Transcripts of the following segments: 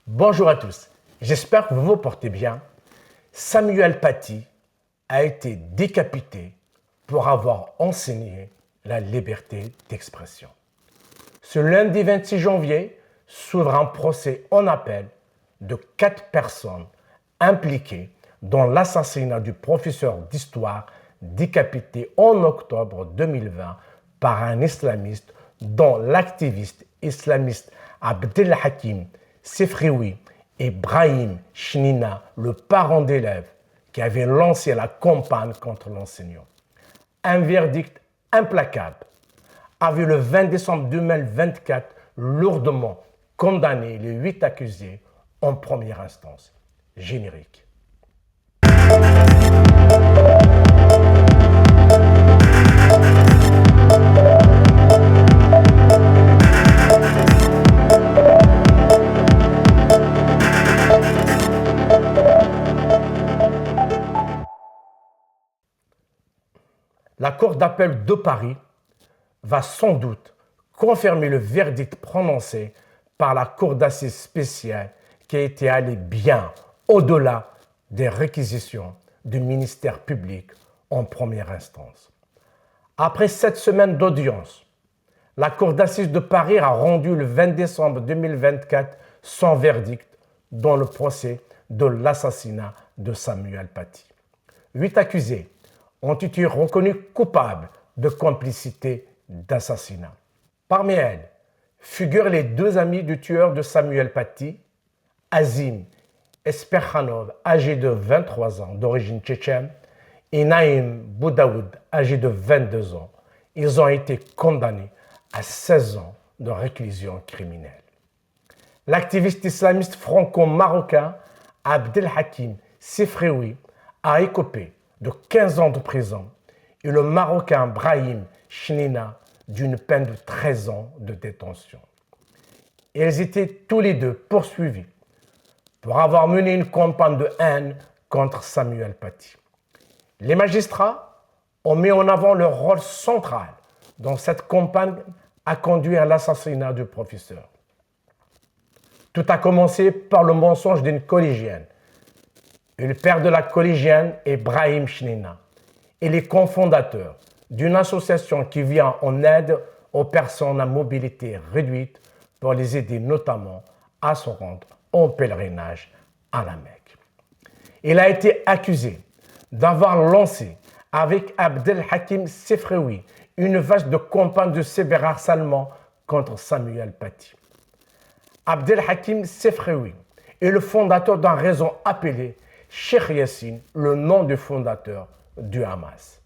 Bonjour à tous, j'espère que vous vous portez bien. Samuel Paty a été décapité pour avoir enseigné la liberté d'expression. Ce lundi 26 janvier s'ouvre un procès en appel de 4 personnes impliquées dans l'assassinat du professeur d'histoire décapité en octobre 2020 par un islamiste dont l'activiste islamiste Abdelhakim Sefrioui et Brahim Chnina, le parent d'élève qui avait lancé la campagne contre l'enseignant. Un verdict implacable a vu le 20 décembre 2024 lourdement condamner les 8 accusés en première instance. Générique. La Cour d'appel de Paris va sans doute confirmer le verdict prononcé par la Cour d'assises spéciale qui a été allée bien au-delà des réquisitions du ministère public en première instance. Après 7 semaines d'audience, la Cour d'assises de Paris a rendu le 20 décembre 2024 son verdict dans le procès de l'assassinat de Samuel Paty. 8 accusés ont été reconnus coupables de complicité d'assassinat. Parmi elles figurent les 2 amis du tueur de Samuel Paty, Azim Esperkhanov, âgé de 23 ans, d'origine tchétchène, et Naïm Boudaoud, âgé de 22 ans. Ils ont été condamnés à 16 ans de réclusion criminelle. L'activiste islamiste franco-marocain Abdelhakim Sefrioui a écopé de 15 ans de prison et le Marocain Brahim Chnina d'une peine de 13 ans de détention. Ils étaient tous les deux poursuivis pour avoir mené une campagne de haine contre Samuel Paty. Les magistrats ont mis en avant leur rôle central dans cette campagne à conduire à l'assassinat du professeur. Tout a commencé par le mensonge d'une collégienne. Et le père de la collégienne est Brahim Chnina. Il est cofondateur d'une association qui vient en aide aux personnes à mobilité réduite pour les aider notamment à se rendre en pèlerinage à la Mecque. Il a été accusé d'avoir lancé avec Abdelhakim Sefrioui une vaste campagne de cyberharcèlement contre Samuel Paty. Abdelhakim Sefrioui est le fondateur d'un réseau appelé Cheikh Yassine, le nom du fondateur du Hamas.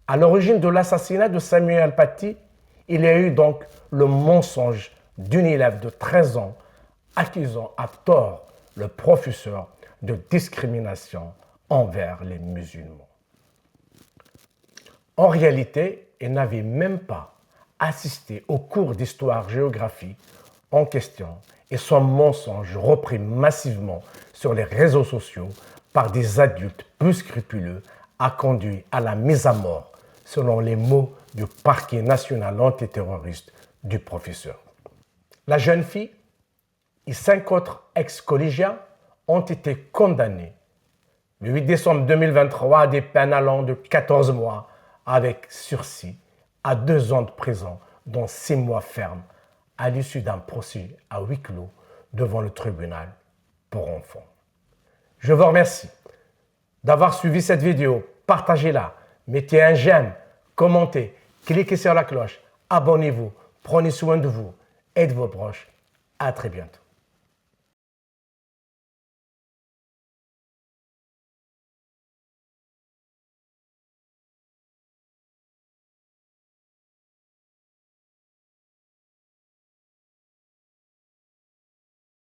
À l'origine de l'assassinat de Samuel Paty, il y a eu donc le mensonge d'une élève de 13 ans accusant à tort le professeur de discrimination envers les musulmans. En réalité, il n'avait même pas assisté au cours d'histoire-géographie en question et son mensonge repris massivement sur les réseaux sociaux par des adultes peu scrupuleux a conduit à la mise à mort, selon les mots du parquet national antiterroriste du professeur. La jeune fille et 5 autres ex-collégiens ont été condamnés le 8 décembre 2023 à des peines allant de 14 mois avec sursis à 2 ans de prison, dont 6 mois fermes, à l'issue d'un procès à huis clos devant le tribunal pour enfants. Je vous remercie d'avoir suivi cette vidéo. Partagez-la, mettez un j'aime, commentez, cliquez sur la cloche, abonnez-vous, prenez soin de vous et de vos proches. À très bientôt.